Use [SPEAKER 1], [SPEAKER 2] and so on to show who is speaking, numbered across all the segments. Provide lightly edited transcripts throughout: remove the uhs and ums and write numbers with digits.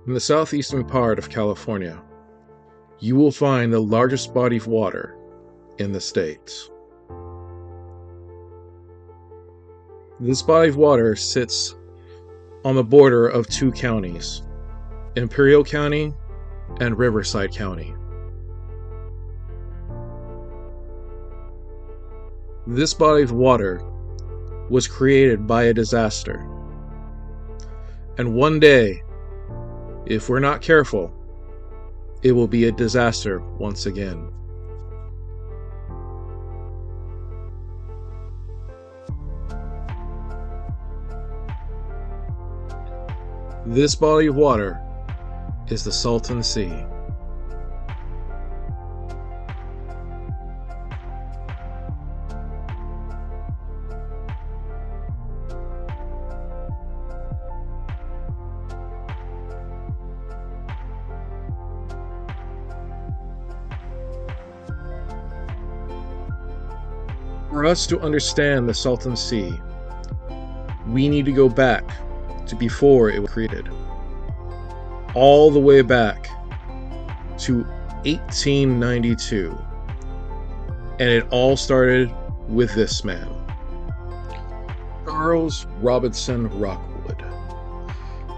[SPEAKER 1] In the southeastern part of California, you will find the largest body of water in the States. This body of water sits on the border of two counties, Imperial County and Riverside County. This body of water was created by a disaster. And one day, if we're not careful, it will be a disaster once again. This body of water is the Salton Sea. For us to understand the Salton Sea, we need to go back to before it was created. All the way back to 1892. And it all started with this man, Charles Robinson Rockwood.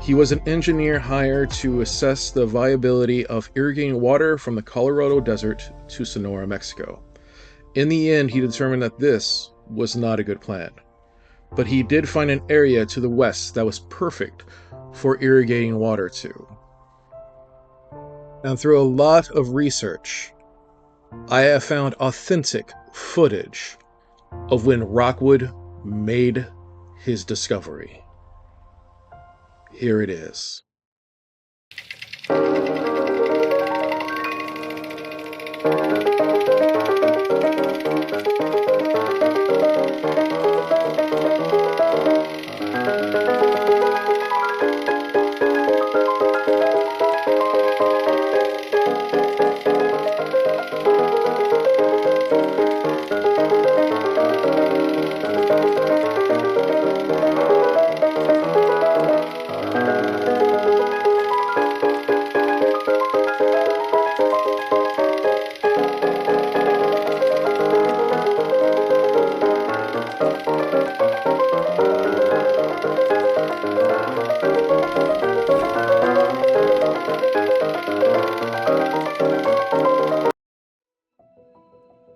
[SPEAKER 1] He was an engineer hired to assess the viability of irrigating water from the Colorado Desert to Sonora, Mexico. In the end, he determined that this was not a good plan, but he did find an area to the west that was perfect for irrigating water to. And through a lot of research, I have found authentic footage of when Rockwood made his discovery. Here it is.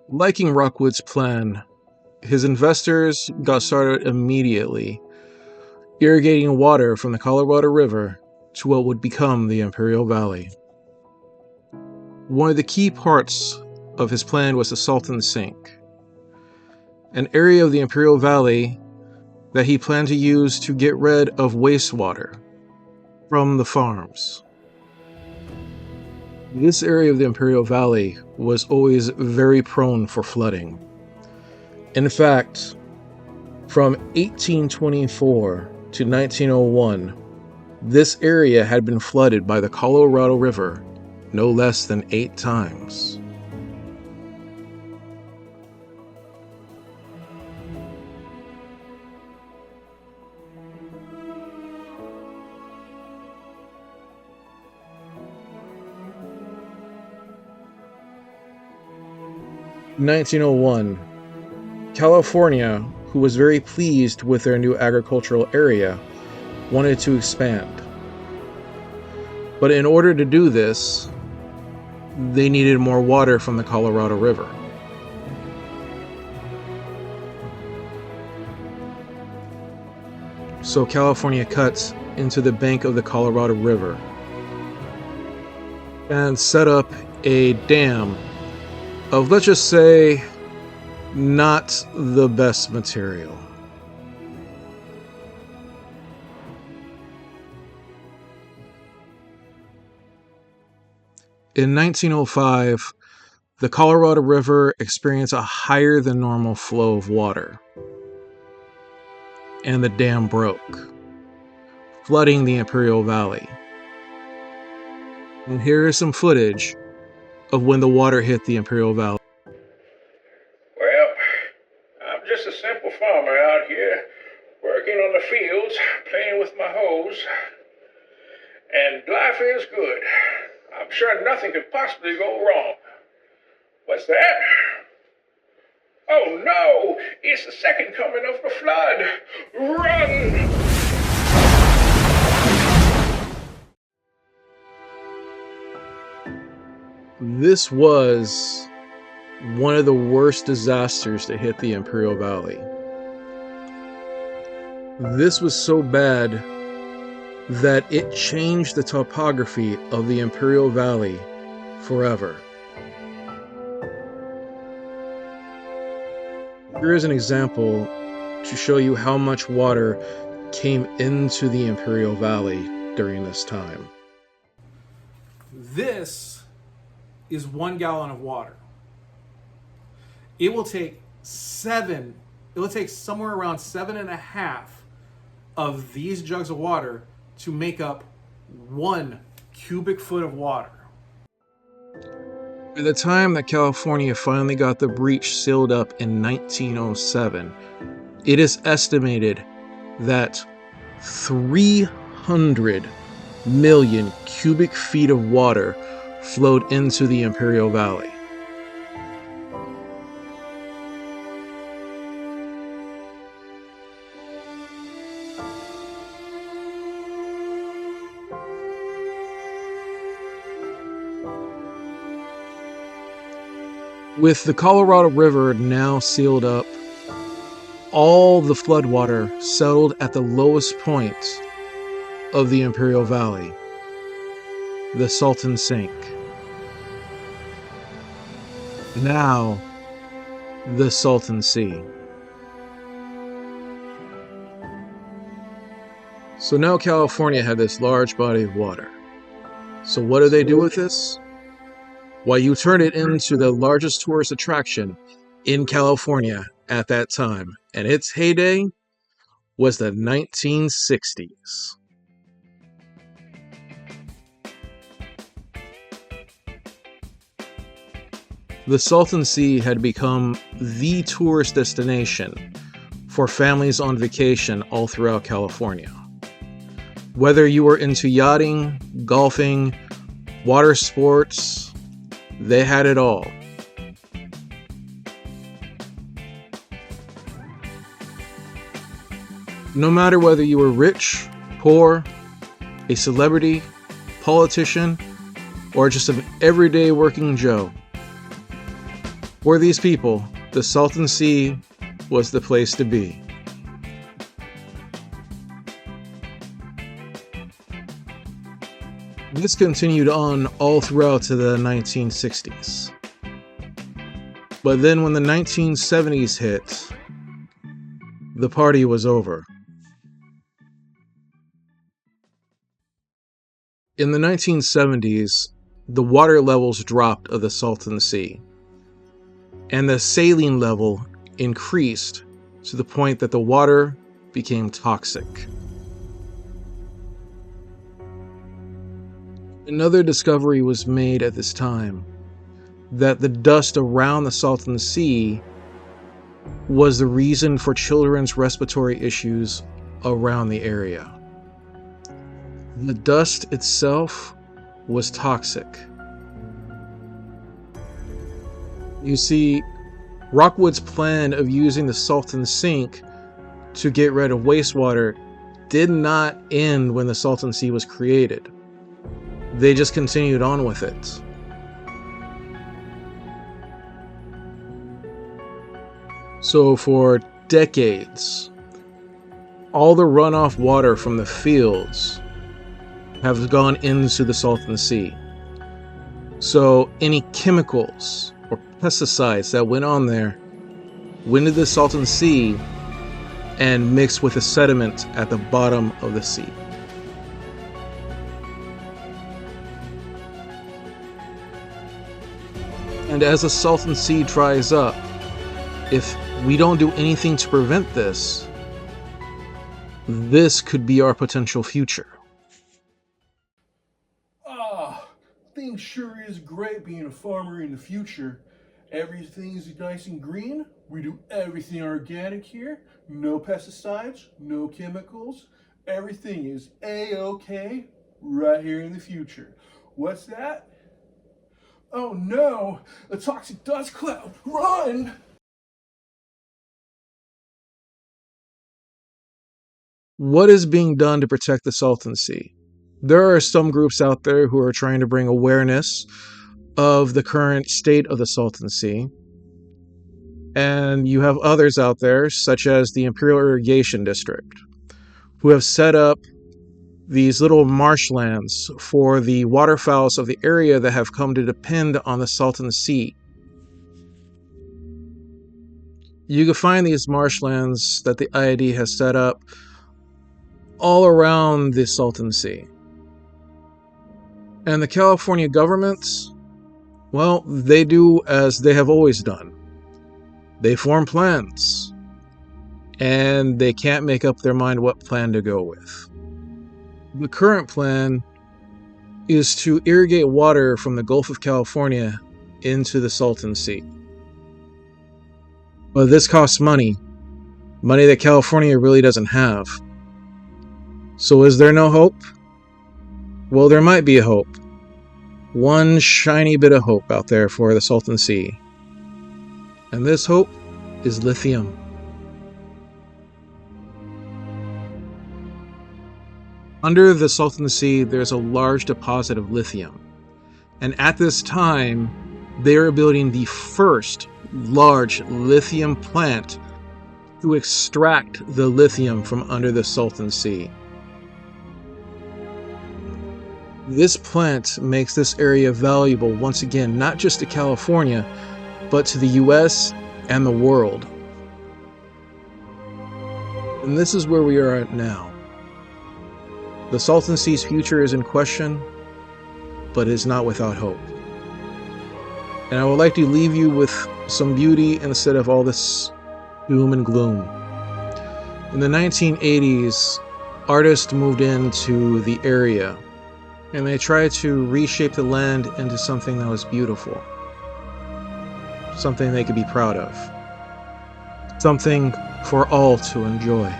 [SPEAKER 1] Liking Rockwood's plan, his investors got started immediately irrigating water from the Colorado River to what would become the Imperial Valley. One of the key parts of his plan was the Salton Sink, an area of the Imperial Valley that he planned to use to get rid of wastewater from the farms. This area of the Imperial Valley was always very prone for flooding. In fact, from 1824 to 1901, this area had been flooded by the Colorado River no less than 8 times. In 1901, California, who was very pleased with their new agricultural area, wanted to expand. But in order to do this, they needed more water from the Colorado River. So California cut into the bank of the Colorado River and set up a dam of, let's just say, not the best material. In 1905, the Colorado River experienced a higher than normal flow of water, and the dam broke, flooding the Imperial Valley. And here is some footage of when the water hit the Imperial Valley.
[SPEAKER 2] Well, I'm just a simple farmer out here, working on the fields, playing with my hose. And life is good. I'm sure nothing could possibly go wrong. What's that? Oh no! It's the second coming of the flood! Run!
[SPEAKER 1] This was one of the worst disasters to hit the Imperial Valley. This was so bad that it changed the topography of the Imperial Valley forever. Here is an example to show you how much water came into the Imperial Valley during this time.
[SPEAKER 3] This is 1 gallon of water. It will take somewhere around 7.5 of these jugs of water to make up 1 cubic foot of water.
[SPEAKER 1] By the time that California finally got the breach sealed up in 1907, it is estimated that 300 million cubic feet of water flowed into the Imperial Valley. With the Colorado River now sealed up, all the floodwater settled at the lowest point of the Imperial Valley, the Salton Sea. Now, the Salton Sea. So now California had this large body of water. So what do they do with this? Why, you turn it into the largest tourist attraction in California at that time. And its heyday was the 1960s. The Salton Sea had become the tourist destination for families on vacation all throughout California. Whether you were into yachting, golfing, water sports, they had it all. No matter whether you were rich, poor, a celebrity, politician, or just an everyday working Joe, for these people, the Salton Sea was the place to be. This continued on all throughout to the 1960s. But then when the 1970s hit, the party was over. In the 1970s, the water levels dropped of the Salton Sea, and the saline level increased to the point that the water became toxic. Another discovery was made at this time, that the dust around the Salton Sea was the reason for children's respiratory issues around the area. The dust itself was toxic. You see, Rockwood's plan of using the Salton sink to get rid of wastewater did not end when the Salton Sea was created. They just continued on with it. So for decades, all the runoff water from the fields have gone into the Salton Sea. So any chemicals or pesticides that went on there went into the Salton Sea and mixed with the sediment at the bottom of the sea. And as the Salton Sea dries up, if we don't do anything to prevent this, this could be our potential future.
[SPEAKER 4] Things sure is great being a farmer in the future. Everything is nice and green. We do everything organic here. No pesticides, no chemicals. Everything is A-OK. right here in the future. What's that? Oh no, a toxic dust cloud. Run!
[SPEAKER 1] What is being done to protect the Salton Sea? There are some groups out there who are trying to bring awareness of the current state of the Salton Sea. And you have others out there, such as the Imperial Irrigation District, who have set up these little marshlands for the waterfowls of the area that have come to depend on the Salton Sea. You can find these marshlands that the IID has set up all around the Salton Sea. And the California government, well, they do as they have always done. They form plans, and they can't make up their mind what plan to go with. The current plan is to irrigate water from the Gulf of California into the Salton Sea. But this costs money that California really doesn't have. So is there no hope? Well, there might be a hope. One shiny bit of hope out there for the Salton Sea. And this hope is lithium. Under the Salton Sea, there's a large deposit of lithium. And at this time, they are building the first large lithium plant to extract the lithium from under the Salton Sea. This plant makes this area valuable once again, not just to California, but to the US and the world. And this is where we are at now. The Salton Sea's future is in question, but is not without hope. And I would like to leave you with some beauty instead of all this doom and gloom. In the 1980s, artists moved into the area, and they tried to reshape the land into something that was beautiful. Something they could be proud of. Something for all to enjoy.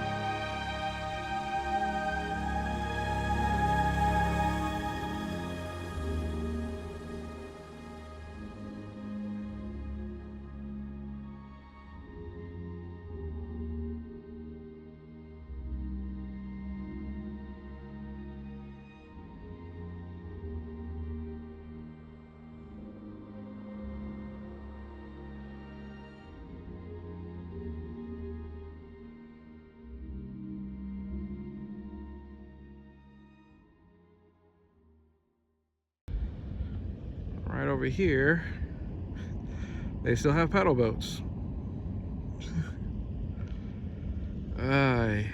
[SPEAKER 1] Right over here, they still have paddle boats. Aye.